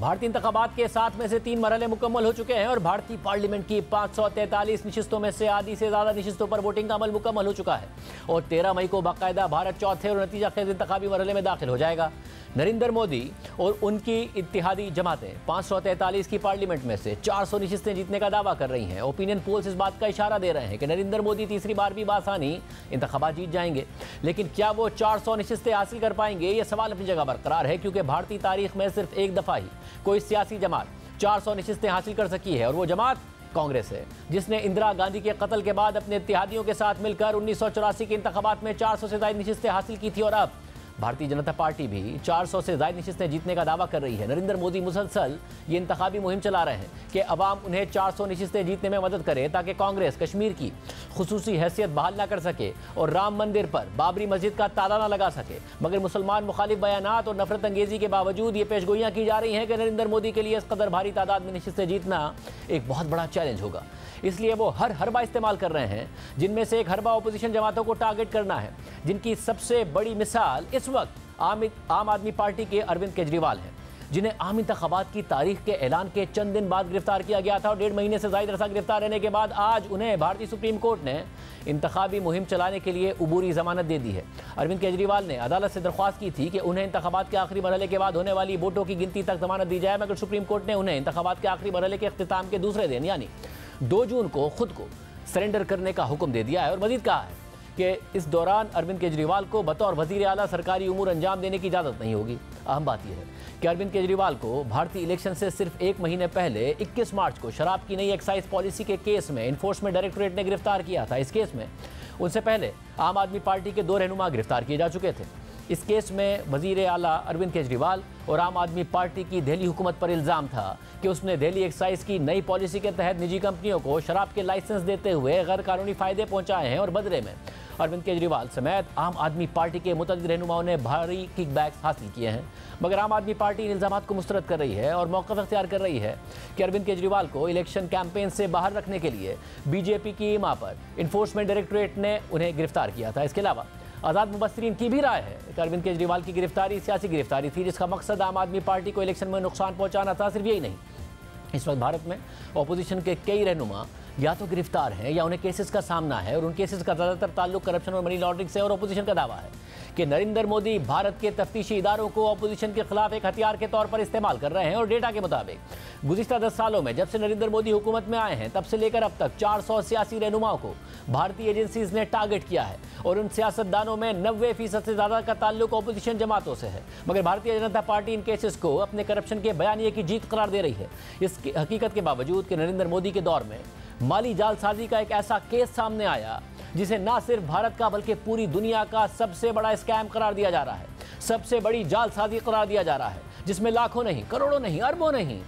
भारतीय इंतखाबात के 7 में से 3 मरहले मुकम्मल हो चुके हैं और भारतीय पार्लियामेंट की 543 नशिस्तों में से आधी से ज़्यादा नशिस्तों पर वोटिंग का अमल मुकम्मल हो चुका है और 13 मई को बाकायदा भारत चौथे और नतीजा खेज इंतखाबी मरहले में दाखिल हो जाएगा। नरेंद्र मोदी और उनकी इत्तेहादी जमातें 543 की पार्लियामेंट में से 400 नशिस्तें जीतने का दावा कर रही हैं। ओपिनियन पोल्स इस बात का इशारा दे रहे हैं कि नरेंद्र मोदी तीसरी बार भी बासानी इंतखाबात जीत जाएंगे, लेकिन क्या वो 400 नशिस्तें हासिल कर पाएंगे, ये सवाल अपनी जगह बरकरार है, क्योंकि भारतीय तारीख में सिर्फ एक दफ़ा ही कोई सियासी जमात 400 नशिस्तें हासिल कर सकी है और वो जमात कांग्रेस है, जिसने इंदिरा गांधी के कत्ल के बाद अपने इत्तेहादियों के साथ मिलकर 1984 के इंतखाबात में 400 से ज़्यादा नशिस्तें हासिल की थी और अब भारतीय जनता पार्टी भी 400 से ज़्यादा नशिस्तें जीतने का दावा कर रही है। नरेंद्र मोदी मुसलसल ये इंतखाबी मुहिम चला रहे हैं कि अवाम उन्हें 400 नशिस्तें जीतने में मदद करे ताकि कांग्रेस कश्मीर की खुसूसी हैसियत बहाल ना कर सके और राम मंदिर पर बाबरी मस्जिद का ताला ना लगा सके। मगर मुसलमान मुखालिफ बयानात और नफरत अंगेजी के बावजूद ये पेशगोइयाँ की जा रही हैं कि नरेंद्र मोदी के लिए इस कदर भारी तादाद में नशिस्तें जीतना एक बहुत बड़ा चैलेंज होगा। इसलिए वो हर हरबा इस्तेमाल कर रहे हैं, जिनमें से एक हरबा अपोजिशन जमातों को टारगेट करना है, जिनकी सबसे बड़ी मिसाल इस वक्त आम आदमी पार्टी के अरविंद केजरीवाल हैं, जिन्हें आम इंतखाबात की तारीख के ऐलान के चंद दिन बाद गिरफ्तार किया गया था और 1.5 महीने से ज़्यादा अरसा गिरफ्तार रहने के बाद आज उन्हें भारतीय सुप्रीम कोर्ट ने इंतखाबी मुहिम चलाने के लिए उबूरी जमानत दे दी है। अरविंद केजरीवाल ने अदालत से दरख्वास्त की थी कि उन्हें इंतखाबात के आखिरी मरहले के बाद होने वाली वोटों की गिनती तक जमानत दी जाए, मगर सुप्रीम कोर्ट ने उन्हें इंतखाबात के आखिरी मरहले के अख्तिताम के दूसरे दिन यानी 2 जून को खुद को सरेंडर करने का हुक्म दे दिया है और मजीद कहा है कि इस दौरान अरविंद केजरीवाल को बतौर वजीर आला सरकारी उमूर अंजाम देने की इजाज़त नहीं होगी। अहम बात यह है कि अरविंद केजरीवाल को भारतीय इलेक्शन से सिर्फ 1 महीने पहले 21 मार्च को शराब की नई एक्साइज पॉलिसी के केस में इन्फोर्समेंट डायरेक्टोरेट ने गिरफ्तार किया था। इस केस में उनसे पहले आम आदमी पार्टी के 2 रहनुमा गिरफ्तार किए जा चुके थे। इस केस में वजीर आला अरविंद केजरीवाल और आम आदमी पार्टी की दिल्ली हुकूमत पर इल्ज़ाम था कि उसने दिल्ली एक्साइज की नई पॉलिसी के तहत निजी कंपनियों को शराब के लाइसेंस देते हुए गैर कानूनी फ़ायदे पहुंचाए हैं और बदले में अरविंद केजरीवाल समेत आम आदमी पार्टी के मुतअद्दिद रहनुमाओं ने भारी किकबैक्स हासिल किए हैं। मगर आम आदमी पार्टी इन इल्ज़ामात को मुस्तरद कर रही है और मौक़िफ़ अख्तियार कर रही है कि अरविंद केजरीवाल को इलेक्शन कैंपेन से बाहर रखने के लिए बीजेपी की ईमा पर इन्फोर्समेंट डायरेक्टोरेट ने उन्हें गिरफ्तार किया था। इसके अलावा आज़ाद मुबस्सिरीन की भी राय है कि अरविंद केजरीवाल की गिरफ्तारी सियासी गिरफ्तारी थी, जिसका मकसद आम आदमी पार्टी को इलेक्शन में नुकसान पहुंचाना था। सिर्फ यही नहीं, इस वक्त भारत में अपोजिशन के कई रहनुमा या तो गिरफ्तार हैं या उन्हें केसेस का सामना है और उन केसेस का ज़्यादातर ताल्लुक करप्शन और मनी लॉन्ड्रिंग से। और अपोजिशन का दावा है कि नरेंद्र मोदी भारत के तफ्तीशी इदारों को अपोजिशन के खिलाफ एक हथियार के तौर पर इस्तेमाल कर रहे हैं। और डेटा के मुताबिक गुज़िश्ता 10 सालों में जब से नरेंद्र मोदी हुकूमत में आए हैं तब से लेकर अब तक 400 सियासी रहनुमाओं को भारतीय एजेंसीज ने टारगेट किया है और उन सियासतदानों में 90% से ज़्यादा का ताल्लुक अपोजिशन जमातों से है। मगर भारतीय जनता पार्टी इन केसेस को अपने करप्शन के बयानिए की जीत करार दे रही है। इस हकीकत के बावजूद कि नरेंद्र मोदी के दौर में माली जालसाजी का एक ऐसा केस सामने आया जिसे ना सिर्फ भारत का बल्कि पूरी दुनिया का सबसे बड़ा स्कैम करार दिया जा रहा है, सबसे बड़ी जालसाजी करार दिया जा रहा है, जिसमें लाखों नहीं, करोड़ों नहीं, अरबों नहीं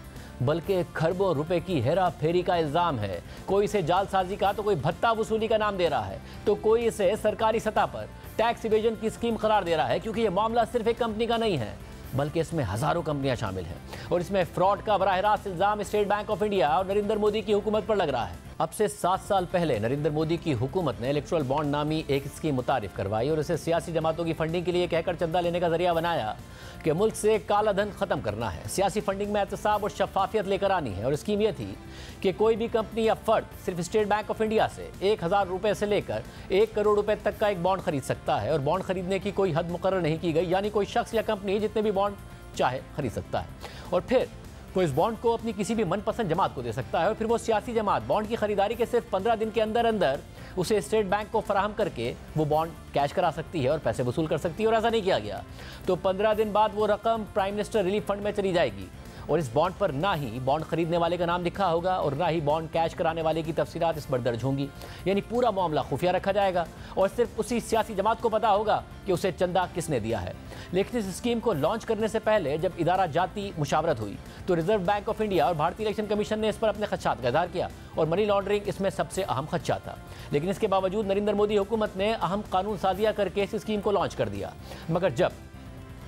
बल्कि खरबों रुपए की हेरा फेरी का इल्ज़ाम है। कोई इसे जालसाजी का तो कोई भत्ता वसूली का नाम दे रहा है, तो कोई इसे सरकारी सतह पर टैक्स इवेजन की स्कीम करार दे रहा है, क्योंकि ये मामला सिर्फ एक कंपनी का नहीं है बल्कि इसमें हज़ारों कंपनियां शामिल हैं और इसमें फ्रॉड का बराह रास्त इल्ज़ाम स्टेट बैंक ऑफ इंडिया और नरेंद्र मोदी की हुकूमत पर लग रहा है। अब से 7 साल पहले नरेंद्र मोदी की हुकूमत ने इलेक्ट्रल बॉन्ड नामी एक स्कीम मुतारिफ करवाई और इसे सियासी जमातों की फंडिंग के लिए कहकर चंदा लेने का जरिया बनाया कि मुल्क से काला धन खत्म करना है, सियासी फंडिंग में एहतसाब और शफाफियत लेकर आनी है। और स्कीम यह थी कि कोई भी कंपनी या फर्द सिर्फ स्टेट बैंक ऑफ इंडिया से 1000 रुपये से लेकर 1 करोड़ रुपए तक का एक बॉन्ड खरीद सकता है और बॉन्ड खरीदने की कोई हद मुकर्रर नहीं की गई, यानी कोई शख्स या कंपनी जितने भी बॉन्ड चाहे खरीद सकता है और फिर कोई इस बॉन्ड को अपनी किसी भी मनपसंद जमात को दे सकता है और फिर वो सियासी जमात बॉन्ड की खरीदारी के सिर्फ 15 दिन के अंदर अंदर उसे स्टेट बैंक को फराहम करके वो बॉन्ड कैश करा सकती है और पैसे वसूल कर सकती है। और ऐसा नहीं किया गया तो 15 दिन बाद वो रकम प्राइम मिनिस्टर रिलीफ फंड में चली जाएगी और इस बॉन्ड पर ना ही बॉन्ड खरीदने वाले का नाम लिखा होगा और ना ही बॉन्ड कैश कराने वाले की तफसीलात इस पर दर्ज होंगी, यानी पूरा मामला खुफिया रखा जाएगा और सिर्फ उसी सियासी जमात को पता होगा कि उसे चंदा किसने दिया है। लेकिन इस स्कीम को लॉन्च करने से पहले जब इदारा जाती मुशावरत हुई तो रिजर्व बैंक ऑफ इंडिया और भारतीय इलेक्शन कमीशन ने इस पर अपने खदशात का इज़हार किया और मनी लॉन्ड्रिंग इसमें सबसे अहम खदशा था। लेकिन इसके बावजूद नरेंद्र मोदी हुकूमत ने अहम कानून साजिया करके इस स्कीम को लॉन्च कर दिया। मगर जब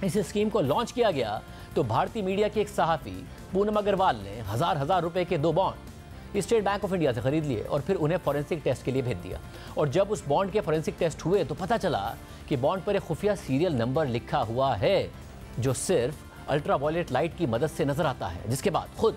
इस स्कीम को लॉन्च किया गया तो भारतीय मीडिया के एक सहाफ़ी पूनम अग्रवाल ने हज़ार रुपए के 2 bond state bank of India से खरीद लिए और फिर उन्हें फॉरेंसिक टेस्ट के लिए भेज दिया। और जब उस बॉन्ड के फॉरेंसिक टेस्ट हुए तो पता चला कि बॉन्ड पर एक खुफिया सीरियल नंबर लिखा हुआ है जो सिर्फ अल्ट्रा वायलेट लाइट की मदद से नजर आता है, जिसके बाद खुद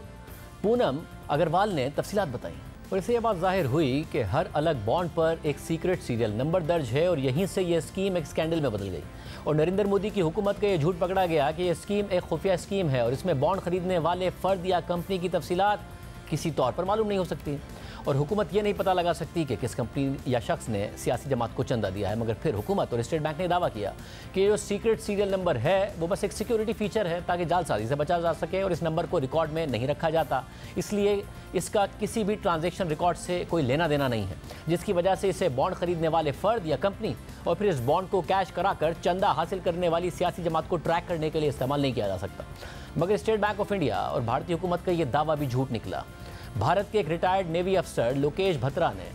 पूनम अग्रवाल ने तफसीलात बताई। और इससे यह बात जाहिर हुई कि हर अलग बॉन्ड पर एक सीक्रेट सीरियल नंबर दर्ज है और यहीं से यह स्कीम एक स्कैंडल में बदल गई और नरेंद्र मोदी की हुकूमत का यह झूठ पकड़ा गया कि यह स्कीम एक खुफिया स्कीम है और इसमें बॉन्ड खरीदने वाले फर्द या कंपनी की तफसीलात किसी तौर पर मालूम नहीं हो सकती और हुकूमत ये नहीं पता लगा सकती कि किस कंपनी या शख्स ने सियासी जमात को चंदा दिया है। मगर फिर हुकूमत और स्टेट बैंक ने दावा किया कि जो सीक्रेट सीरियल नंबर है वो बस एक सिक्योरिटी फीचर है ताकि जालसाजी से बचा जा सके और इस नंबर को रिकॉर्ड में नहीं रखा जाता, इसलिए इसका किसी भी ट्रांजैक्शन रिकॉर्ड से कोई लेना देना नहीं है, जिसकी वजह से इसे बॉन्ड खरीदने वाले फर्द या कंपनी और फिर इस बॉन्ड को कैश कराकर चंदा हासिल करने वाली सियासी जमात को ट्रैक करने के लिए इस्तेमाल नहीं किया जा सकता। मगर स्टेट बैंक ऑफ इंडिया और भारतीय हुकूमत का यह दावा भी झूठ निकला। भारत के एक रिटायर्ड नेवी अफसर लोकेश भत्रा ने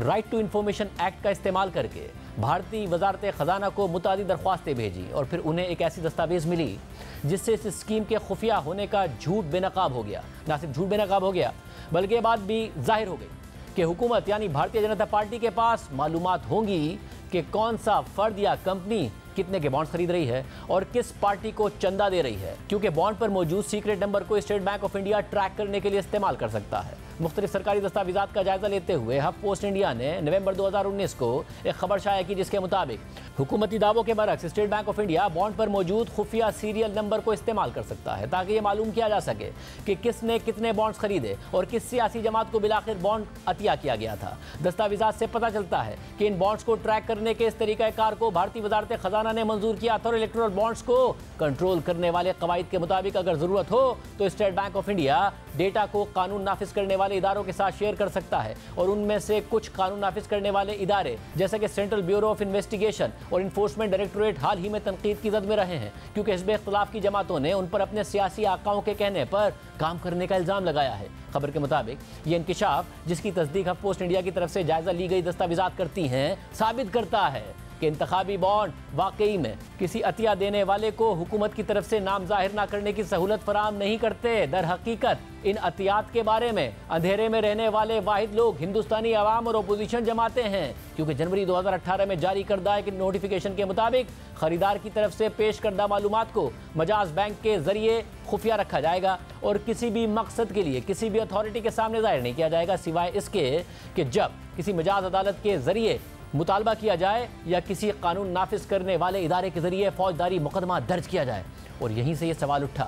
राइट टू इंफॉर्मेशन एक्ट का इस्तेमाल करके भारतीय वजारत खजाना को मुतादी दरख्वास्तें भेजी और फिर उन्हें एक ऐसी दस्तावेज मिली जिससे इस स्कीम के खुफिया होने का झूठ बेनकाब हो गया। ना सिर्फ झूठ बेनकाब हो गया बल्कि ये बात भी जाहिर हो गई कि हुकूमत यानी भारतीय जनता पार्टी के पास मालूमात होंगी कि कौन सा फर्द या कंपनी कितने के बॉन्ड खरीद रही है और किस पार्टी को चंदा दे रही है, क्योंकि बॉन्ड पर मौजूद सीक्रेट नंबर को state bank of India track करने के लिए इस्तेमाल कर सकता है। मुख्तलिफ सरकारी दस्तावेजात का जायजा लेते हुए हफ पोस्ट इंडिया ने नवंबर 2019 को एक खबर शाया की जिसके मुताबिक हुकूमती दावों के बरक्स state bank of India bond पर मौजूद खुफिया सीरियल नंबर को इस्तेमाल कर सकता है ताकि ये मालूम किया जा सके कि किसने कितने बॉन्ड्स खरीदे और किस सियासी जमात को बिलाखिर बॉन्ड अतिया किया गया था। दस्तावेजात से पता चलता है कि इन बॉन्ड्स को ट्रैक करने के इस तरीकाकार को भारतीय वजारत खजाना ने मंजूर किया था और इलेक्टोरल बॉन्ड्स को कंट्रोल करने वाले कवायद के मुताबिक अगर जरूरत हो तो state bank of India data को कानून नाफिज करने वाले इदारों के साथ शेयर कर सकता है और उनमें से कुछ कानून नाफिज करने वाले इदारे जैसे कि सेंट्रल ब्यूरो ऑफ इन्वेस्टिगेशन और इन्फोर्समेंट डायरेक्टोरेट हाल ही में तनकीद की जद में रहे हैं क्योंकि हिज़्ब इख्तिलाफ की जमातों ने उन पर अपने सियासी आकाओं के कहने पर काम करने का इल्जाम लगाया है। खबर के मुताबिक ये इंकिशाफ, जिसकी तस्दीक हफ पोस्ट इंडिया की तरफ से जायजा ली गई दस्तावेजात करती हैं, साबित करता है कि इंतखाबी बॉन्ड वाकई में किसी अतिया देने वाले को हुकूमत की तरफ से नाम जाहिर ना करने की सहूलत फराहम नहीं करते। दर हकीकत इन अतियात के बारे में अंधेरे में रहने वाले वाहिद लोग हिंदुस्तानी अवाम और अपोजिशन जमाते हैं, क्योंकि जनवरी 2018 में जारी करदा एक नोटिफिकेशन के मुताबिक खरीदार की तरफ से पेश करदा मालूमात को मजाज बैंक के जरिए खुफिया रखा जाएगा और किसी भी मकसद के लिए किसी भी अथॉरिटी के सामने जाहिर नहीं किया जाएगा सिवाय इसके कि जब किसी मजाज अदालत के जरिए मुतालबा किया जाए या किसी कानून नाफिज करने वाले इदारे के जरिए फौजदारी मुकदमा दर्ज किया जाए। और यहीं से ये सवाल उठा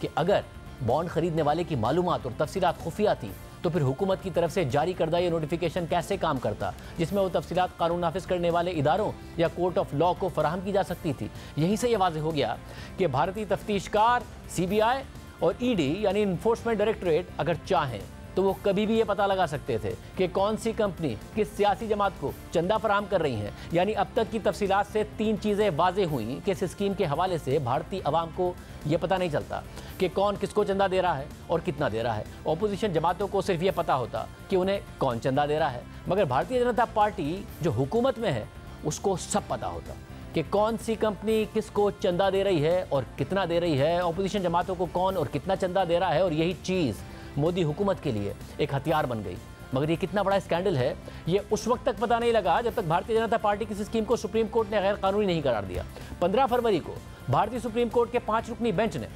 कि अगर बॉन्ड खरीदने वाले की मालूमात और तफसीलात खुफिया थी तो फिर हुकूमत की तरफ से जारी करदा ये नोटिफिकेशन कैसे काम करता जिसमें वो तफसीलात कानून नाफिज करने वाले इदारों या कोर्ट ऑफ लॉ को फराहम की जा सकती थी। यहीं से ये वाज़ेह हो गया कि भारतीय तफ्तीशकार CBI और ED यानी इन्फोर्समेंट डायरेक्टोरेट अगर चाहें तो वो कभी भी ये पता लगा सकते थे कि कौन सी कंपनी किस सियासी जमात को चंदा फराहम कर रही हैं। यानी अब तक की तफसीलात से 3 चीज़ें वाज़ेह हुई कि इस स्कीम के हवाले से भारतीय अवाम को ये पता नहीं चलता कि कौन किसको चंदा दे रहा है और कितना दे रहा है। अपोजिशन जमातों को सिर्फ ये पता होता कि उन्हें कौन चंदा दे रहा है, मगर भारतीय जनता पार्टी जो हुकूमत में है उसको सब पता होता कि कौन सी कंपनी किसको चंदा दे रही है और कितना दे रही है, अपोजिशन जमातों को कौन और कितना चंदा दे रहा है। और यही चीज़ मोदी हुकूमत के लिए एक हथियार बन गई। मगर ये कितना बड़ा स्कैंडल है ये उस वक्त तक पता नहीं लगा जब तक भारतीय जनता पार्टी की इस स्कीम को सुप्रीम कोर्ट ने गैर कानूनी नहीं करार दिया। 15 फरवरी को भारतीय सुप्रीम कोर्ट के 5 रुकनी बेंच ने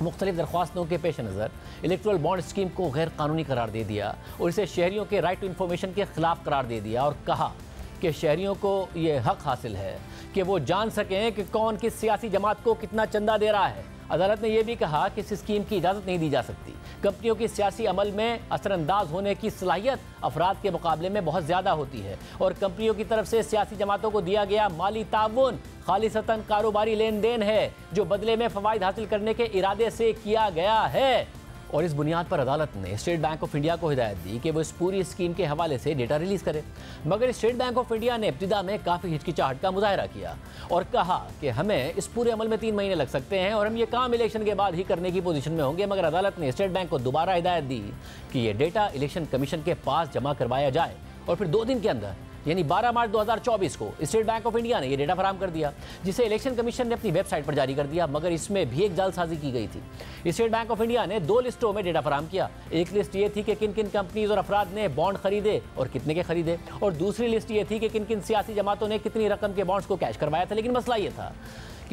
मुख्तलिफ दरख्वास्तों के पेश नज़र इलेक्ट्रल बॉन्ड स्कीम को गैर कानूनी करार दे दिया और इसे शहरियों के राइट टू इन्फॉर्मेशन के खिलाफ करार दे दिया और कहा कि शहरियों को ये हक हासिल है कि वो जान सकें कि कौन किस सियासी जमात को कितना चंदा दे रहा है। अदालत ने यह भी कहा कि इस स्कीम की इजाज़त नहीं दी जा सकती। कंपनियों की सियासी अमल में असरअंदाज होने की सलाहियत अफराद के मुकाबले में बहुत ज़्यादा होती है और कंपनियों की तरफ से सियासी जमातों को दिया गया माली ताउन खालिसतन कारोबारी लेन देन है जो बदले में फ़वाइद हासिल करने के इरादे से किया गया है। और इस बुनियाद पर अदालत ने स्टेट बैंक ऑफ इंडिया को हिदायत दी कि वो इस पूरी स्कीम के हवाले से डेटा रिलीज़ करे। मगर स्टेट बैंक ऑफ इंडिया ने इब्तिदा में काफ़ी हिचकिचाहट का मुजाहरा किया और कहा कि हमें इस पूरे अमल में 3 महीने लग सकते हैं और हम ये काम इलेक्शन के बाद ही करने की पोजीशन में होंगे। मगर अदालत ने स्टेट बैंक को दोबारा हिदायत दी कि ये डेटा इलेक्शन कमीशन के पास जमा करवाया जाए और फिर 2 दिन के अंदर यानी 12 मार्च 2024 को स्टेट बैंक ऑफ इंडिया ने यह डेटा फराहम कर दिया जिसे इलेक्शन कमीशन ने अपनी वेबसाइट पर जारी कर दिया। मगर इसमें भी एक जालसाजी की गई थी। स्टेट बैंक ऑफ इंडिया ने 2 लिस्टों में डेटा फराहम किया। एक लिस्ट ये थी कि किन किन कंपनीज और अफराद ने बॉन्ड खरीदे और कितने के खरीदे और दूसरी लिस्ट ये थी कि किन किन सियासी जमातों ने कितनी रकम के बॉन्ड्स को कैश करवाया था। लेकिन मसला ये था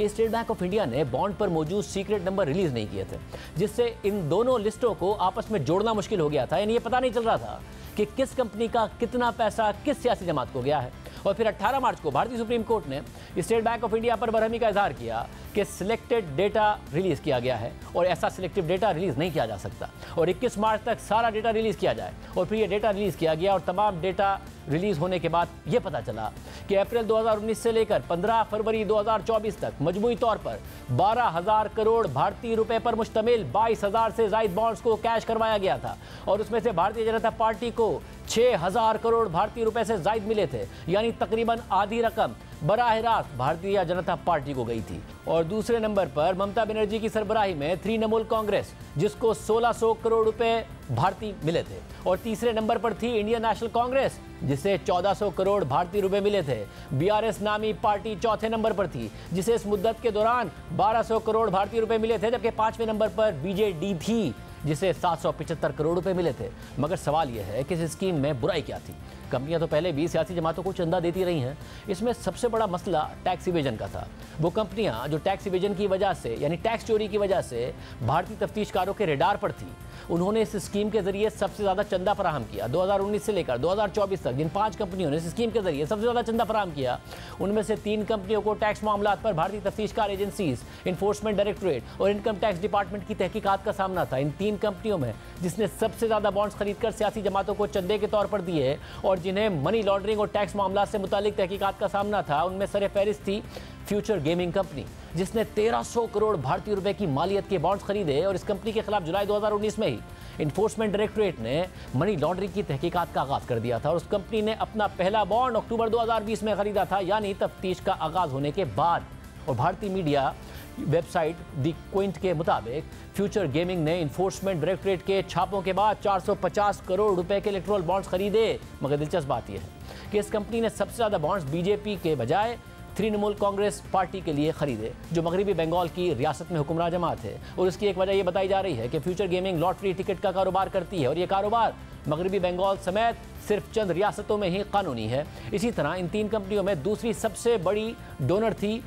कि स्टेट बैंक ऑफ इंडिया ने बॉन्ड पर मौजूद सीक्रेट नंबर रिलीज नहीं किए थे, जिससे इन दोनों लिस्टों को आपस में जोड़ना मुश्किल हो गया था। यानी ये पता नहीं चल रहा था कि किस कंपनी का कितना पैसा किस सियासी जमात को गया है। और फिर 18 मार्च को भारतीय सुप्रीम कोर्ट ने स्टेट बैंक ऑफ इंडिया पर बरहमी का इजहार किया कि सिलेक्टेड डेटा रिलीज किया गया है और ऐसा सिलेक्टिव डेटा रिलीज नहीं किया जा सकता, और 21 मार्च तक सारा डेटा रिलीज किया जाए। और फिर ये डेटा रिलीज किया गया और तमाम डेटा रिलीज होने के बाद ये पता चला कि अप्रैल 2019 से लेकर 15 फरवरी 2024 तक मजमूई तौर पर 12,000 करोड़ भारतीय रुपए पर मुश्तमिल 22,000 से ज्यादा बॉन्ड्स को कैश करवाया गया था, और उसमें से भारतीय जनता पार्टी को 6,000 करोड़ भारतीय रुपए से ज्यादा मिले थे। यानी तकरीबन आधी रकम बराह रास्त भारतीय जनता पार्टी को गई थी। और दूसरे नंबर पर ममता बनर्जी की सरबराही में तृणमूल कांग्रेस, जिसको 1600 करोड़ रुपए भारतीय मिले थे। और तीसरे नंबर पर थी इंडियन नेशनल कांग्रेस, जिसे 1400 करोड़ भारतीय रुपए मिले थे। बीआरएस नामी पार्टी चौथे नंबर पर थी, जिसे इस मुद्दत के दौरान 1200 करोड़ भारतीय रुपए मिले थे। जबकि पांचवें नंबर पर बीजेडी थी, जिसे 775 करोड़ रुपए मिले थे। मगर सवाल यह है कि इस स्कीम में बुराई क्या थी? कंपनियां तो पहले भी सियासी जमातों को चंदा देती रही हैं। इसमें सबसे बड़ा मसला टैक्स इवेजन का था। वो कंपनियां जो टैक्स इवेजन की वजह से, यानी टैक्स चोरी की वजह से भारतीय तफ्तीशकारों के रेडार पर थी, उन्होंने इस स्कीम के जरिए सबसे ज्यादा चंदा फराहम किया। 2019 से लेकर 2024 तक जिन 5 कंपनियों ने इस स्कीम के जरिए सबसे ज्यादा चंदा फराहम किया, उनमें से 3 कंपनियों को टैक्स मामलात पर भारतीय तफ्तीशकार एजेंसीज, इन्फोर्समेंट डायरेक्टोरेट और इनकम टैक्स डिपार्टमेंट की तहकीकात का सामना था। इन 3 कंपनियों में जिसने सबसे ज्यादा बॉन्ड्स खरीदकर सियासी जमातों को चंदे के तौर पर दिए और जिन्हें मनी लॉन्ड्रिंग और टैक्स मामला से मुतालिक तहकीकात का सामना था, उनमें सरफहरिस्त थी फ्यूचर गेमिंग कंपनी, जिसने 1300 करोड़ भारतीय रुपए की मालियत के बॉन्ड्स खरीदे। और इस कंपनी के खिलाफ जुलाई 2019 में ही इन्फोर्समेंट डायरेक्टोरेट ने मनी लॉन्ड्रिंग की तहकीकात का आगाज कर दिया था। और उस कंपनी ने अपना पहला बॉन्ड अक्टूबर 2020 में खरीदा था, यानी तफ्तीश का आगाज होने के बाद। और भारतीय मीडिया वेबसाइट दी क्विंट के मुताबिक फ्यूचर गेमिंग ने इन्फोर्समेंट डायरेक्टोरेट के छापों के बाद 450 करोड़ रुपए के इलेक्टोरल बॉन्ड्स खरीदे। मगर दिलचस्प बात यह है कि इस कंपनी ने सबसे ज्यादा बॉन्ड्स बीजेपी के बजाय तृणमूल कांग्रेस पार्टी के लिए खरीदे, जो मगरबी बंगाल की रियासत में हुक्मरान जमात है। और इसकी एक वजह यह बताई जा रही है कि फ्यूचर गेमिंग लॉटरी टिकट का कारोबार करती है, और यह कारोबार मगरबी बंगाल समेत सिर्फ चंद रियासतों में ही कानूनी है। इसी तरह इन 3 कंपनियों में दूसरी सबसे बड़ी डोनर थी,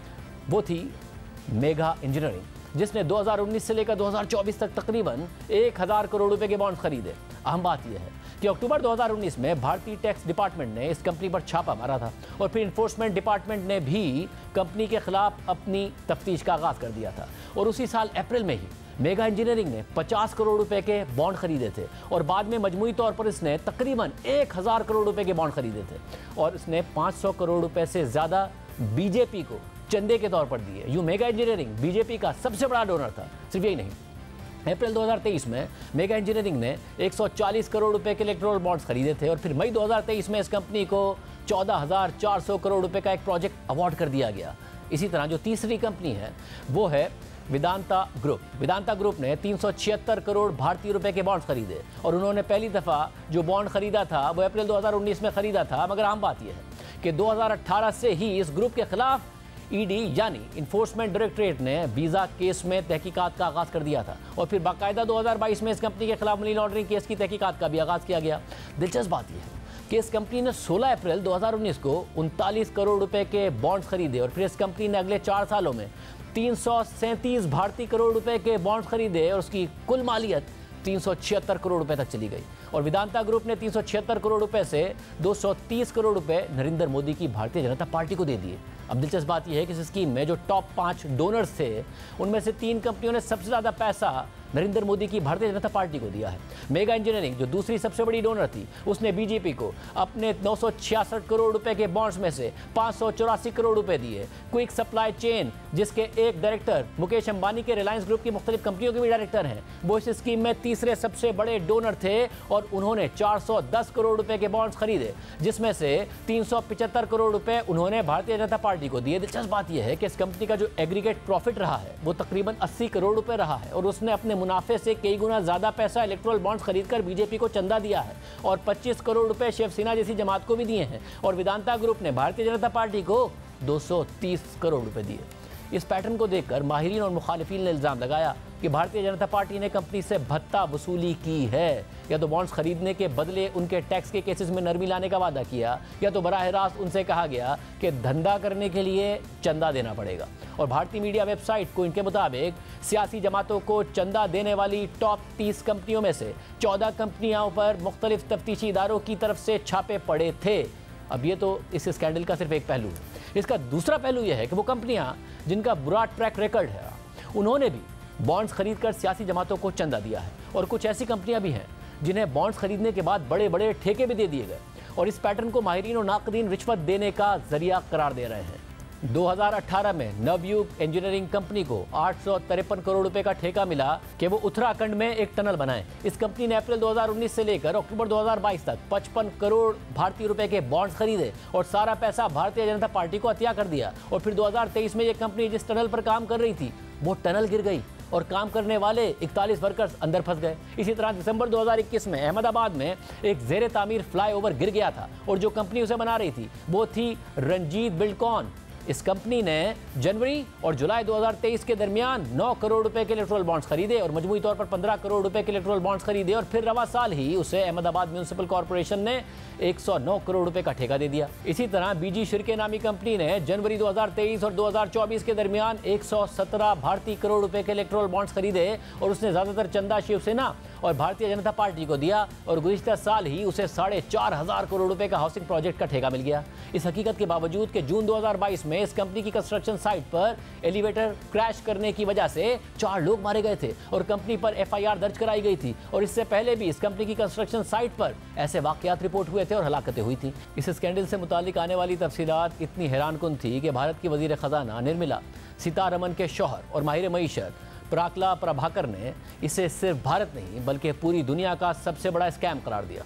वो थी मेगा इंजीनियरिंग, जिसने 2019 से लेकर 2024 तक तकरीबन 1000 करोड़ रुपए के बॉन्ड खरीदे। अहम बात यह है कि अक्टूबर 2019 में भारतीय टैक्स डिपार्टमेंट ने इस कंपनी पर छापा मारा था, और फिर इन्फोर्समेंट डिपार्टमेंट ने भी कंपनी के खिलाफ अपनी तफ्तीश का आगाज कर दिया था। और उसी साल अप्रैल में ही मेगा इंजीनियरिंग ने 50 करोड़ रुपए के बॉन्ड खरीदे थे, और बाद में मजमूई तौर पर इसने तकरीबन 1000 करोड़ रुपए के बॉन्ड खरीदे थे। और इसने 500 करोड़ रुपए से ज्यादा बीजेपी को चंदे के तौर पर दिए। यूं मेगा इंजीनियरिंग बीजेपी का सबसे बड़ा डोनर था। सिर्फ यही नहीं, अप्रैल 2023 में मेगा इंजीनियरिंग ने 140 करोड़ रुपए के इलेक्टोरल बॉन्ड्स खरीदे थे, और फिर मई 2023 में इस कंपनी को 14,400 करोड़ रुपए का एक प्रोजेक्ट अवार्ड कर दिया गया। इसी तरह जो तीसरी कंपनी है वो है वेदांता ग्रुप। वेदांता ग्रुप ने 376 करोड़ भारतीय रुपए के बॉन्ड्स खरीदे, और उन्होंने पहली दफा जो बॉन्ड खरीदा था वो अप्रैल 2019 में खरीदा था। मगर आम बात यह है कि 2018 से ही इस ग्रुप के खिलाफ ईडी यानी इन्फोर्समेंट डायरेक्टोरेट ने वीजा केस में तहकीकात का आगाज कर दिया था, और फिर बाकायदा 2022 में इस कंपनी के खिलाफ मनी लॉन्ड्रिंग केस की तहकीकात का भी आगाज किया गया। दिलचस्प बात यह है कि इस कंपनी ने 16 अप्रैल 2019 को 39 करोड़ रुपए के बॉन्ड्स खरीदे, और फिर इस कंपनी ने अगले 4 सालों में 337 भारतीय करोड़ रुपए के बॉन्ड्स खरीदे, और उसकी कुल मालियत 376 करोड़ रुपए तक चली गई। और वेदांता ग्रुप ने 376 करोड़ रुपए से 230 करोड़ रुपए नरेंद्र मोदी की भारतीय जनता पार्टी को दे दिए। अब दिलचस्प बात यह है कि इस स्कीम में जो टॉप 5 डोनर्स थे, उनमें से 3 कंपनियों ने सबसे ज्यादा पैसा नरेंद्र मोदी की भारतीय जनता पार्टी को दिया है। मेगा इंजीनियरिंग जो दूसरी सबसे बड़ी डोनर थी, उसने बीजेपी को अपने 966 करोड़ रुपए के बॉन्ड्स में से 584 करोड़ रुपए दिए। क्विक सप्लाई चेन, जिसके एक डायरेक्टर मुकेश अंबानी के रिलायंस ग्रुप की मुख्तलिफ कंपनियों के भी डायरेक्टर हैं, वो इस स्कीम में तीसरे सबसे बड़े डोनर थे, और उन्होंने 410 करोड़ रुपए के बॉन्ड्स खरीदे, जिसमें से 375 करोड़ रुपए उन्होंने भारतीय जनता पार्टी को दिए। दिलचस्प बात यह है कि इस कंपनी का जो एग्रीगेट प्रॉफिट रहा है वो तकरीबन 80 करोड़ रुपए रहा है, और उसने अपने मुनाफे से कई गुना ज्यादा पैसा इलेक्टोरल बॉन्ड्स खरीदकर बीजेपी को चंदा दिया है, और 25 करोड़ रुपए शिवसेना जैसी जमात को भी दिए हैं। और वेदांता ग्रुप ने भारतीय जनता पार्टी को 230 करोड़ रुपए दिए। इस पैटर्न को देखकर माहिरीन और मुखालिफिन ने इल्जाम लगाया कि भारतीय जनता पार्टी ने कंपनी से भत्ता वसूली की है, या तो बॉन्ड्स खरीदने के बदले उनके टैक्स के केसेस में नरमी लाने का वादा किया, या तो बराह रास्त उनसे कहा गया कि धंधा करने के लिए चंदा देना पड़ेगा। और भारतीय मीडिया वेबसाइट को इनके मुताबिक सियासी जमातों को चंदा देने वाली टॉप 30 कंपनियों में से 14 कंपनियों पर मुख्तलिफ तफ्तीशी इदारों की तरफ से छापे पड़े थे। अब ये तो इस स्कैंडल का सिर्फ एक पहलू है। इसका दूसरा पहलू यह है कि वो कंपनियां जिनका बुरा ट्रैक रिकॉर्ड है, उन्होंने भी बॉन्ड्स खरीदकर सियासी जमातों को चंदा दिया है। और कुछ ऐसी कंपनियां भी हैं जिन्हें बॉन्ड्स खरीदने के बाद बड़े बड़े ठेके भी दे दिए गए, और इस पैटर्न को माहिरीन और नाकदीन रिश्वत देने का जरिया करार दे रहे हैं। 2018 में नवयुग इंजीनियरिंग कंपनी को 853 करोड़ रुपए का ठेका मिला कि वो उत्तराखंड में एक टनल बनाए। इस कंपनी ने अप्रैल 2019 से लेकर अक्टूबर 2022 तक 55 करोड़ भारतीय रुपए के बॉन्ड्स खरीदे और सारा पैसा भारतीय जनता पार्टी को अतिया कर दिया। और फिर 2023 में ये कंपनी जिस टनल पर काम कर रही थी वो टनल गिर गई और काम करने वाले 41 वर्कर्स अंदर फंस गए। इसी तरह दिसंबर 2021 में अहमदाबाद में एक जेर तामीर फ्लाईओवर गिर गया था और जो कंपनी उसे बना रही थी वो थी रंजीत बिल्डकॉन। इस कंपनी ने जनवरी और जुलाई 2023 के दरमियान 9 करोड़ रुपए के इलेक्टोरल बॉन्ड्स खरीदे और मजमूई तौर पर 15 करोड़ रुपए के इलेक्टोरल बॉन्ड्स खरीदे, और फिर रवा साल ही उसे अहमदाबाद म्यूनिसिपल कॉर्पोरेशन ने 109 करोड़ रुपए का ठेका दे दिया। इसी तरह बीजी शिरके नामी कंपनी ने जनवरी 2023 और 2024 के दरमियान 117 भारतीय करोड़ रुपए के इलेक्टोरल बॉन्ड्स खरीदे और उसने ज्यादातर चंदा शिवसेना और भारतीय जनता पार्टी को दिया, और गुज़िश्ता साल ही उसे 4,500 करोड़ रुपए का हाउसिंग प्रोजेक्ट का ठेका मिल गया। इस हकीकत के बावजूद कि जून 2022 में इस कंपनी की कंस्ट्रक्शन साइट पर एलिवेटर क्रैश करने की वजह से 4 लोग मारे गए थे और कंपनी पर FIR दर्ज कराई गई थी, और इससे पहले भी इस कंपनी की कंस्ट्रक्शन साइट पर ऐसे वाकयात रिपोर्ट हुए थे और हलाकतें हुई थी। इस स्कैंडल से मुतालिक आने वाली तफसीलात इतनी हैरानकुन थी कि भारत की वजीर खजाना निर्मला सीतारमन के शौहर और माहिर मईशत प्राकला प्रभाकर ने इसे सिर्फ भारत नहीं बल्कि पूरी दुनिया का सबसे बड़ा स्कैम करार दिया,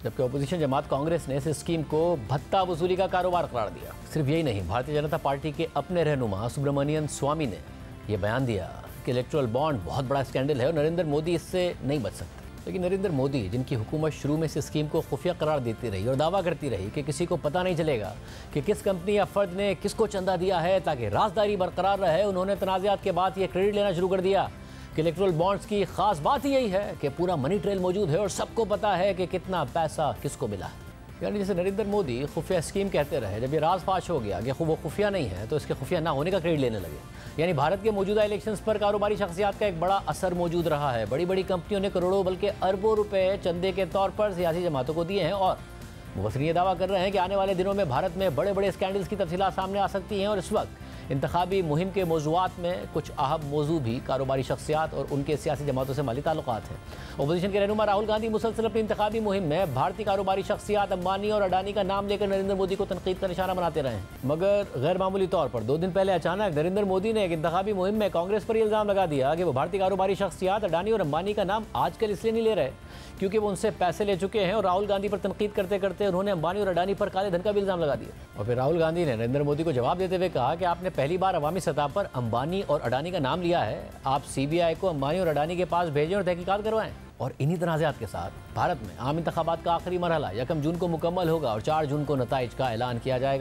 जबकि अपोजिशन जमात कांग्रेस ने इस स्कीम को भत्ता वसूली का कारोबार करार दिया। सिर्फ यही नहीं, भारतीय जनता पार्टी के अपने रहनुमा सुब्रमण्यन स्वामी ने यह बयान दिया कि इलेक्टोरल बॉन्ड बहुत बड़ा स्कैंडल है और नरेंद्र मोदी इससे नहीं बच सकते। लेकिन नरेंद्र मोदी, जिनकी हुकूमत शुरू में इस स्कीम को खुफिया करार देती रही और दावा करती रही कि किसी को पता नहीं चलेगा कि किस कंपनी या फर्द ने किसको चंदा दिया है ताकि राजदारी बरकरार रहे, उन्होंने तनाज़ात के बाद ये क्रेडिट लेना शुरू कर दिया कि इलेक्टोरल बॉन्ड्स की खास बात ही यही है कि पूरा मनी ट्रेल मौजूद है और सबको पता है कि कितना पैसा किसको मिला है। यानी जैसे नरेंद्र मोदी खुफिया स्कीम कहते रहे, जब ये राज फाश हो गया कि वो खुफिया नहीं है तो इसके खुफिया ना होने का क्रेडिट लेने लगे। यानी भारत के मौजूदा इलेक्शंस पर कारोबारी शख्सियात का एक बड़ा असर मौजूद रहा है। बड़ी बड़ी कंपनियों ने करोड़ों बल्कि अरबों रुपए चंदे के तौर पर सियासी जमातों को दिए हैं, और मुबसरीन ये दावा कर रहे हैं कि आने वाले दिनों में भारत में बड़े बड़े स्कैंडल्स की तफसीलात सामने आ सकती हैं। और इस वक्त इंतखाबी मुहिम के मौज़ूआत में कुछ अहम मौजू भी कारोबारी शख्सियात और उनके सियासी जमातों से माली ताल्लुकात हैं। अपोजिशन के रहनुमा राहुल गांधी मुसलसल अपनी इंतखाबी मुहिम में भारतीय कारोबारी शख्सियात अंबानी और अडानी का नाम लेकर नरेंद्र मोदी को तनकीद का निशाना बनाते रहे, मगर गैर मामूली तौर पर 2 दिन पहले अचानक नरेंद्र मोदी ने एक इंतखाबी मुहिम में कांग्रेस पर इल्ज़ाम लगा दिया कि वो भारतीय कारोबारी शख्सियात अडानी और अंबानी का नाम आजकल इसलिए नहीं ले रहे क्योंकि वो उनसे पैसे ले चुके हैं, और राहुल गांधी पर तनकीद करते करते उन्होंने अंबानी और अडानी पर काले धन का भी इल्ज़ाम लगा दिया। और फिर राहुल गांधी ने नरेंद्र मोदी को जवाब देते हुए कहा कि आपने पहली बार अवामी सतह पर अंबानी और अडानी का नाम लिया है, आप CBI को अंबानी और अडानी के पास भेजें और तहकीकात करवाएं। और इन्हीं तनाज़ात के साथ भारत में आम इंतखाबात का आखिरी मरहला 1 जून को मुकम्मल होगा और 4 जून को नताइज का ऐलान किया जाएगा।